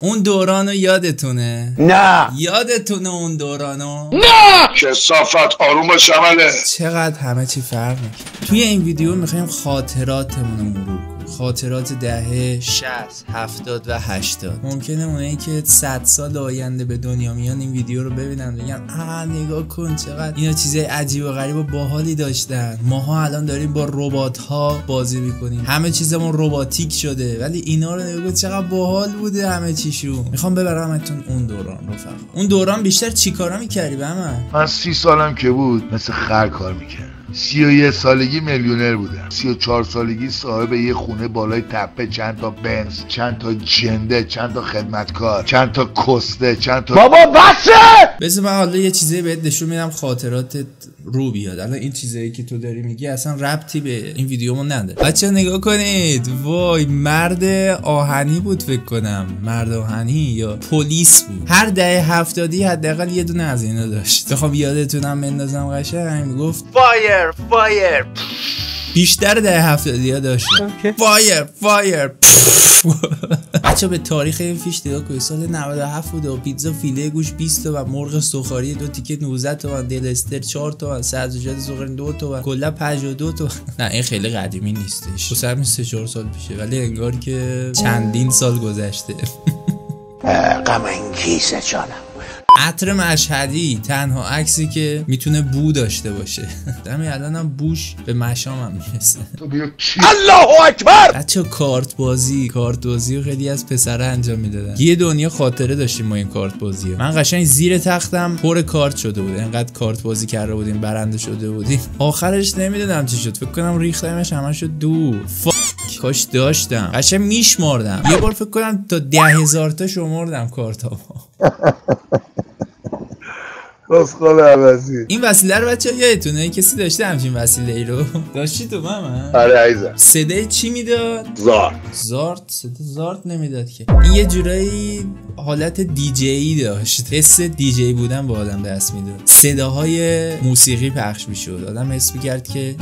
اون دورانو یادتونه؟ نه یادتونه اون دورانو؟ نه کثافت آروم باش عمله. چقدر همه چی فرق میکنه. توی این ویدیو میخوایم خاطراتمون رو مرور کنیم. خاطرات دهه 60 70 و 80. ممکنه اونایی که 100 سال آینده به دنیا میان این ویدیو رو ببینن بگن نگاه کن چقدر اینا چیزای عجیب و غریب و باحالی داشتن. ماها الان داریم با ربات ها بازی میکنیم، همه چیزمون رباتیک شده، ولی اینا رو نگاه کن چقدر باحال بوده همه چیشون. میخوام ببرمتون اون دوران رفقا. اون دوران بیشتر چیکارا میکردی بهمن؟ من 30 سالم که بود مثل خر کار میکردم. 31 سالگی میلیونر بودم. 34 سالگی صاحب یه خونه بالای تپه، چند تا بنز، چند تا جنده، چند تا خدمتکار، چند تا کسته، چند تا بابا بسه. بذار من حالا یه چیزی بهت نشون میدم خاطراتت رو بیاد. الان این چیزایی که تو داری میگی اصلا ربطی به این ویدیومون نداره. بچه‌ها نگاه کنید. وای مرد آهنی بود فکر کنم. مرد آهنی یا پلیس بود. هر دهه 70 حداقل یه دونه از اینا داشت. بخوام یادتونم بندازم قشنگ میگفت فایر فایر. بیشتر دهه 70 داشت. فایر فایر. بچه به تاریخ این فیش نگاه کنید. سال 97 بود و پیتزا فیله گوش 20 تومن، مرغ سوخاری 2 تیکه 19 تومن، دل استر 4 تومن، سبزیجات زغال 2 تومن، کلا 52 تومن. نه این خیلی قدیمی نیستش، واسه همین 3-4 سال پیشه، ولی انگار که چندین سال گذشته. غم انگیزه جانم. عطر مشهدی تنها عکسی که میتونه بو داشته باشه. دمی الانم بوش به مشام هم میرسه. الله اکبر. بچه کارت بازی رو خیلی از پسره انجام میدادن. یه دنیا خاطره داشتیم ما این کارت بازی ها. من قشنگ زیر تختم پر کارت شده بود، انقدر کارت بازی کرده بودیم، برنده شده بودیم. آخرش نمیدونم چی شد، فکر کنم ریختمش همش دور. کاش داشتم، قشنگ میشمردم. یه بار فکر کنم تا 10,000 تا شمردم کارتامو. کسخال عوضی. این وسیله رو بچه‌ها یادتونه کسی داشته همچین وسیله ای رو؟ داشتی تو مامان؟ آره عزیزم. صدای چی میداد؟ زارد. صدا زارد نمیداد که. این یه جورایی حالت دیجی داشت. حس دیجی بودن با آدم دست میداد. صداهای موسیقی پخش میشد. آدم حس می‌کرد که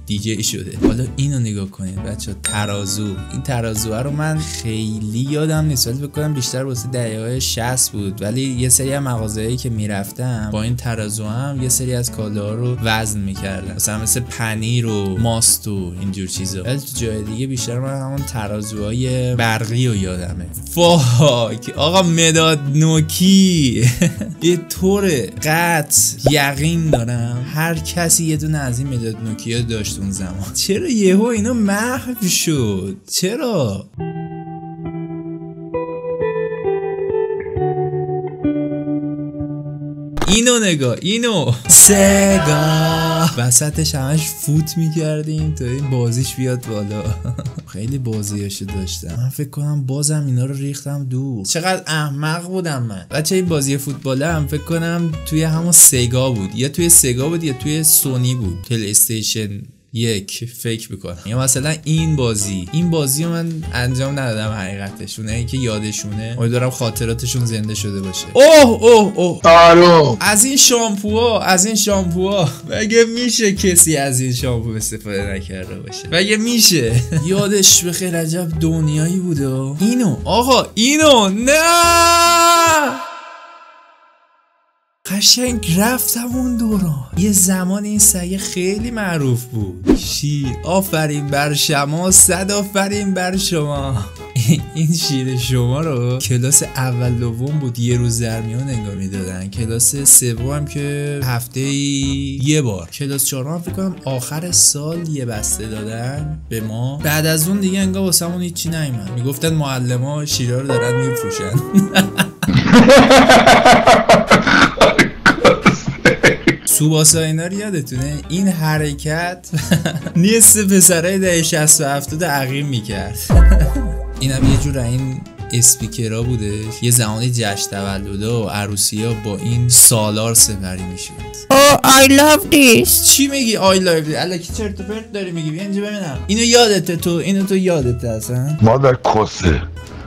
دیجی شده. حالا اینو نگاه کنید بچه‌ها. ترازو. این ترازو رو من خیلی یادم نیست، ولی فکر کنم بیشتر واسه دهه‌های 60 بود، ولی یه سری از مغازه‌ای که میرفتم با این ترازو هم یه سری از کالاها رو وزن میکردن، مثل پنیر و ماست و اینجور چیزا. ولی تو جای دیگه بیشتر من همون ترازوهای برقی رو یادمه. فاک آقا مداد نوکی. یه طور قطع یقین دارم هر کسی یه دونه از این مداد نوکیا داشت اون زمان. چرا یهو اینا محو شد؟ چرا؟ اینو نگاه، اینو سگا وسطش همش فوت میکردیم تا این بازیش بیاد بالا. خیلی بازیاشو داشتم. من فکر کنم بازم اینا رو ریختم دور. چقدر احمق بودم من. بچه این بازی فوتباله هم فکر کنم توی همون سگا بود، یا توی سگا بود یا توی سونی بود، پلی استیشن 1 فکر میکنم. یا مثلا این بازی رو من انجام ندادم حقیقتش. اونایی که یادشونه امیدوارم خاطراتشون زنده شده باشه. اوه آرو از این شامپوها مگه میشه کسی از این شامپو استفاده نکرده باشه؟ مگه میشه؟ یادش بخیر عجب دنیایی بوده. اینو آقا اینو نه قشنگ رفتم اون دوران. یه زمان این سگه خیلی معروف بود. شیر آفرین بر شما، 100 آفرین بر شما. این شیر شما رو کلاس اول دوم بود یه روز در میون انگار میدادن. کلاس سوم که هفته یه بار. کلاس 4 فکر کنم آخر سال یه بسته دادن به ما. بعد از اون دیگه انگار واسمون هیچی نیومد. میگفتن معلما شیرا رو دارن میفروشن. سوباسا اینا رو یادتونه؟ این حرکت نیست پسرای دهه 60 و 70 عقیم میکرد. اینم یه جور این اسپیکرها بوده. یه زمانی جشن تولده و عروسی ها با این سالار سپری میشد. I love this. چی میگی I love this؟ الکی چرت و پرت داری میگی. بیا اینجا ببینم. اینو یادته؟ اینو تو یادته اصلا؟ مادر کسه،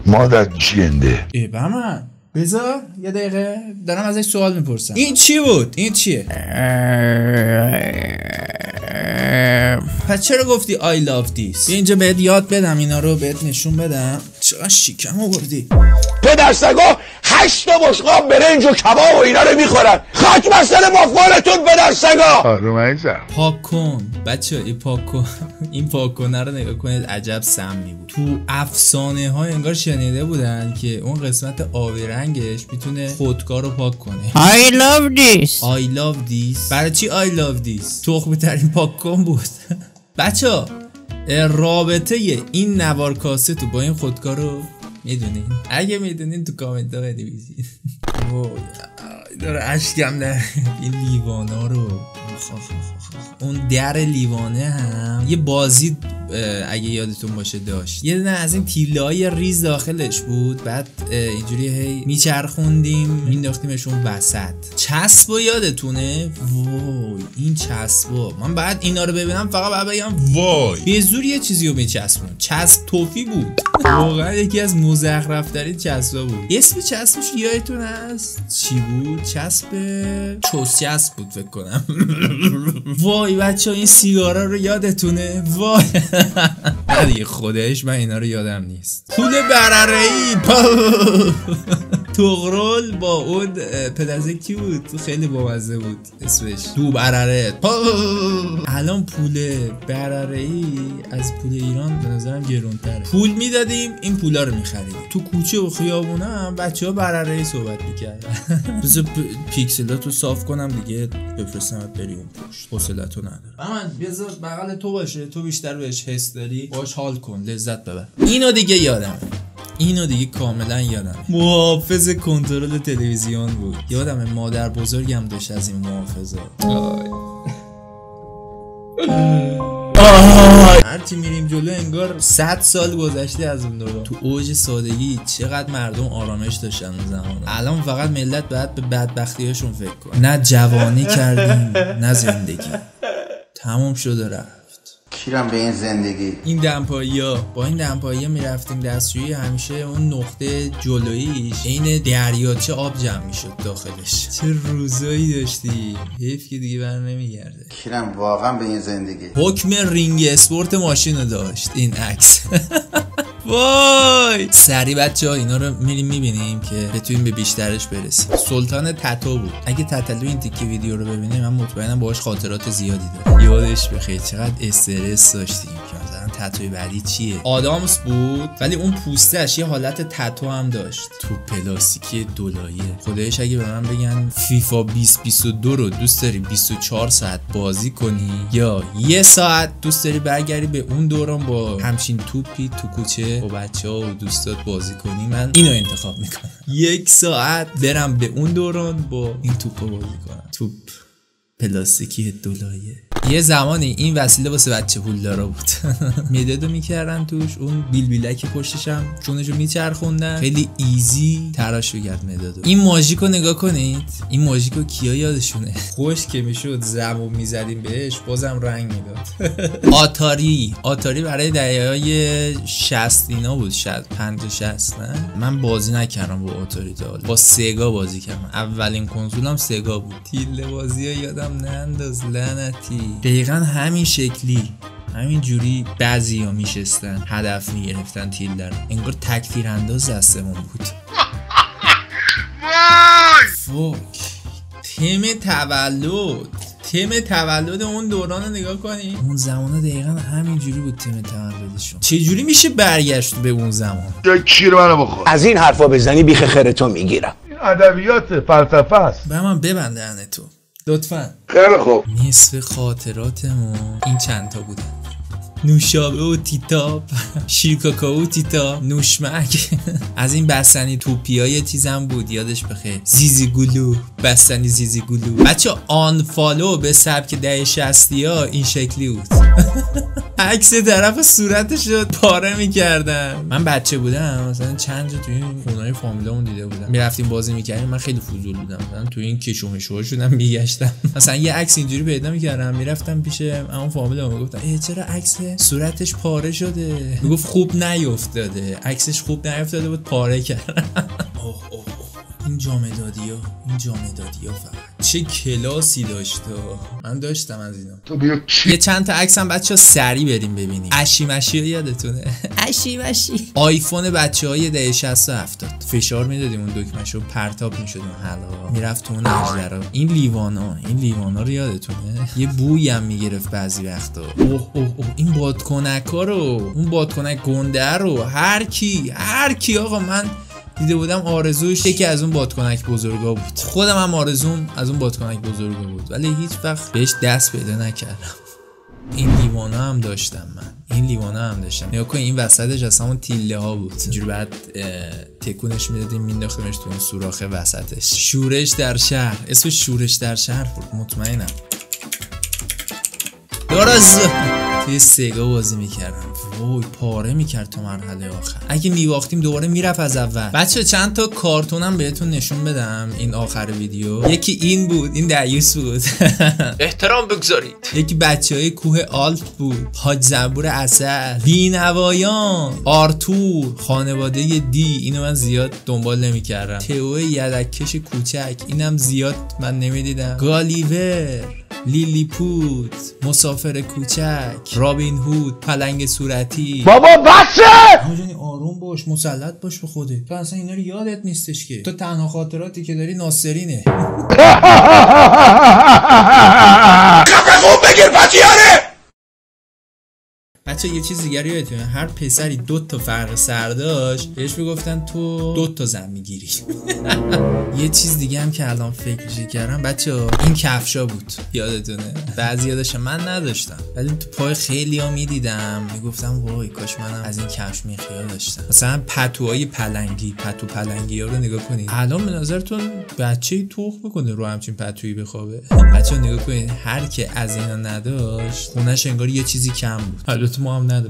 مادر جنده. بهمن بذار یه دقیقه دارم ازش سوال میپرسم. این چی بود؟ این چیه؟ پس چرا گفتی I love this؟ اینجا بهت یاد بدم، اینا رو بهت نشون بدم. چقدر شیکم آوردی. پدرسگا 8 تا بشقاب برنج و کباب و اینا رو میخورن. خاک مسئله مفعولتون پدرسگا. رومنیزم پاک کن بچه، این پاک کن. این پاک کنه رو نگاه کنید، عجب سمی بود. تو افسانه ها انگار شنیده بودن که اون قسمت آبی رنگش میتونه خودکار رو پاک کنه. I love this. I love this. برای چی I love this؟ تخمی ترین پاک کن بود. بچه ها رابطه این نوار کاست با این خودکار رو میدونین؟ اگه میدونین تو کامنت ها بنویسید. داره اشکم در این لیوانا رو. اون در لیوانه هم یه بازی اگه یادتون باشه داشت، یه دونه از این تیله‌های ریز داخلش بود، بعد اینجوری هی میچرخوندیم مینداختیمشون وسط. چسبو یادتونه؟ وای این چسبو، من بعد اینا رو ببینم فقط بعد بگم وای به زور یه چیزی رو میچسبون. چسب توفی بود، واقعا یکی از مزخرف‌ترین چسبا بود. اسم چسبش یادتون هست چی بود؟ چسب چوس چسب بود فکر کنم. وای بچه این سیگارا رو یادتونه؟ وای دیگه خودش من اینا رو یادم نیست. پول برره‌ای تغرل با اون پدرزه کی بود؟ خیلی بامزه بود اسمش، دو برره. الان پول برره‌ای از پول ایران به نظرم گرونتره. پول میدادیم این پولا رو میخریدیم. تو کوچه و خیابونه هم بچه‌ها برره‌ای صحبت میکردن. بذار پیکسلاتو صاف کنم دیگه بفرستمت بری اون پشت. حوصله‌تو ندارم. من بذار بغل تو باشه، تو بیشتر بهش حس داری، باش حال کن، لذت ببر. اینو دیگه یادم، اینو دیگه کاملا یادم. محافظ کنترل تلویزیون بود. یادم مادر بزرگم داشت از این محافظا. هرچی میریم جلو انگار 100 سال گذشته از اون دوران. تو اوج سادگی چقدر مردم آرامش داشتن اون زمان. الان فقط ملت باید به بدبختیاشون فکر کنه. نه جوانی کردیم نه زندگی، تموم شده رفت. کیرم به این زندگی. این دمپایی‌ها، با این دمپایی‌ها میرفتیم دستشویی، همیشه اون نقطه جلوییش عین دریاچه آب جمع میشد داخلش. چه روزایی داشتی، حیف که دیگه بر نمیگرده. کیرم واقعا به این زندگی. حکم رینگ اسپورت ماشین رو داشت این عکس. وای سری بچه ها اینا رو میریم میبینیم که بتونیم به بیشترش برسیم. سلطان تتو بود. اگه تتلو این تیکی ویدیو رو ببینیم من مطمئنم باهاش خاطرات زیادی داره. یادش بخیر چقدر استرس داشتیم که مثلا تتوی بعدی چیه. آدامس بود ولی اون پوستش یه حالت تتو هم داشت. تو پلاستیکی دولاییه. خدایش اگه به من بگن فیفا 2022 رو دوست داری 24 ساعت بازی کنی یا یه ساعت دوست داری برگردی به اون دوران با همچین توپی تو کوچه با بچه‌ها و دوستات بازی کنی، من اینو انتخاب میکنم. 1 ساعت برم به اون دوران با این توپو بازی کنم. توپ پلاستیکی دولاییه. یه زمانی این وسیله واسه بچه پولدارا بود. مدادو میکردن توش، اون بیلبیلک پشتش هم چونشو میچرخوندن، خیلی ایزی تراش بگرد مدادو. این ماژیکو نگاه کنید، این ماژیکو کیا یادشونه؟ خوش که میشد زمو میزدیم بهش بازم رنگ میداد. آتاری برای دهه‌های 60 اینا بود، 50 60 نه. من بازی نکردم با آتاری تا با سگا بازی کردم. اولین کنسولم سگا بود. تیله بازی‌ها یادم ننداز لعنتی. دقیقا همین شکلی همین جوری بعضی ها میشستن هدف میگرفتن تیل در انگار تکفیر انداز دستمون بود. فوک تیم تولد اون دوران رو نگاه کنی. اون زمان دقیقا همین جوری بود تیم تولدشون. چه جوری میشه برگشت به اون زمان؟ جای کیر منو بخور. از این حرفا بزنی بیخ خیرتو میگیرم. این ادبیات فلسفه است. به من ببنده انه تو لطفاً. خیلی خوب. نصف خاطراتمون این چند تا بودن: نوشابه و تیتاب، شیرکاکائو و تیتاب، نوشمک. از این بستنی توپیای چیزم بود یادش بخیر، زیزی گلو، بستنی زیزی گلو. بچه آنفالو به سبک 1060 ها این شکلی بود. عکس طرف صورتش رو پاره میکردن. من بچه بودم مثلا چند جا توی این خونه‌های فامیلامون دیده بودم، میرفتیم بازی میکردیم. من خیلی فضول بودم، مثلا توی این کشومشوها شدم میگشتم، مثلا یه عکس اینجوری پیدا میکردم، میرفتم پیش اون فامیلام میگفتم چرا عکس صورتش پاره شده؟ میگفت خوب نیافتاده، عکسش خوب نیافتاده بود پاره کرد. این جامدادی ها فقط چه کلاسی داشته. من داشتم از اینا. تو بیا یه چند تا عکس هم بچه‌ها سری بریم ببینیم. اشی مشی یادتونه؟ اشی مشی آیفون بچه‌های دهه 60 و 70 فشار میدادیم اون دکمه‌شو پرتاب می‌شد اون حلقه میرفت تو اون اجرا. این لیوانا رو یادتونه؟ یه بویی هم میگرفت بعضی وقتا. اوه این بادکنکا رو، اون بادکنک گنده رو هر کی آقا من دیده بودم آرزوش یکی از اون بادکنک بزرگا بود. خودم هم آرزوم از اون بادکنک بزرگا بود ولی هیچ وقت بهش دست پیدا نکردم. این لیوانا هم داشتم من. نگاه کن این وسطش اصلا اون تیله ها بود. اینجوری بعد تکونش میدادیم مینداختیمش تو اون سوراخ وسطش. شورش در شهر. اسمش شورش در شهر بود مطمئنم. درست توی سگا بازی میکردم. وای پاره میکرد تو مرحله آخر. اگه میباختیم دوباره میرفت از اول. بچه چند تا کارتونم بهتون نشون بدم این آخر ویدیو. یکی این بود، این دعیوس بود. احترام بگذارید. یکی بچهای کوه آلپ بود. حاج زنبور عسل، بینوایان، آرتور، خانواده دی. اینو من زیاد دنبال نمیکردم. تئو یدککش کوچک اینم زیاد من نمیدیدم. گالیور، لیلیپوت، مسافر کوچک، رابین هود، پلنگ صورتی. بابا بسه! آجانی آروم باش، مسلط باش به خودت. تو اصلا اینا رو یادت نیستش که. تو تنها خاطراتی که داری ناصرینه. خفه خوب بگیر پتیاره! بچه یه چیز دیگری یادتونه هر پسری 2 تا فرق سر داشت بهش میگفتن تو 2 تا زن میگیری. یه چیز دیگه هم که الان فکرش کردم بچه این کفشا بود یادتونه؟ بعضی یادشم من نداشتم ولی تو پای خیلی ها میدیدم میگفتم وای کاش منم از این کفش میخیال داشتم. مثلا پتوهای پلنگی ها رو نگاه کنید الان به نظرتون بچه‌ای توخ میکنه رو همچین پتویی بخوابه؟ بچه نگاه کنید هر که از اینا نداشت خونش انگار یه چیزی کم بود.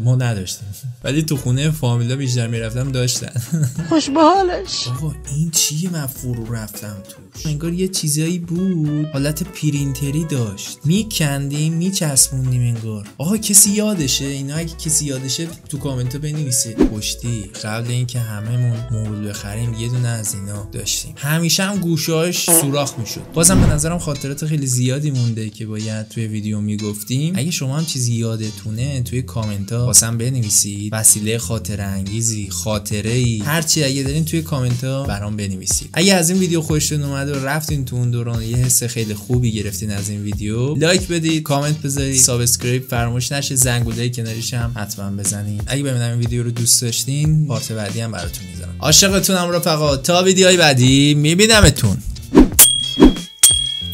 ما نداشتیم ولی تو خونه فامیلا بیشتر میرفتم داشتن. خوش به حالش. آقا این چیه من فرو رفتم توش؟ انگار یه چیزایی بود حالت پرینتری داشت میکندیم میچسبوندیم انگار. آقا کسی یادشه اینا؟ اگه کسی یادشه تو کامنت بنویسید. پشتی قبل اینکه هممون مبل بخریم یه دونه از اینا داشتیم. همیشه هم گوشه‌اش سوراخ میشد. بازم به نظرم خاطرات خیلی زیادی مونده که باید توی ویدیو میگفتیم. اگه شما هم چیزی یادتونه توی کامنت ها واسم بنویسید. وسیله خاطره انگیزی، خاطره‌ای، هر چی اگه دارین توی کامنت ها برام بنویسید. اگه از این ویدیو خوشتون اومد و رفتین تو اون دوران یه حس خیلی خوبی گرفتین از این ویدیو، لایک بدید، کامنت بذارید، سابسکرایب فراموش نشه، زنگوله کنارش هم حتما بزنید. اگه ببینم این ویدیو رو دوست داشتین پارت بعدی هم براتون میذارم. عاشقتونم رفقا. تا ویدیوهای بعدی میبینمتون.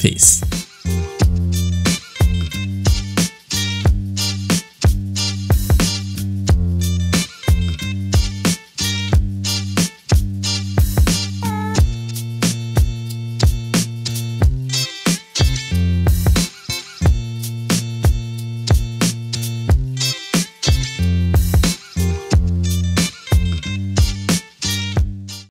پیس.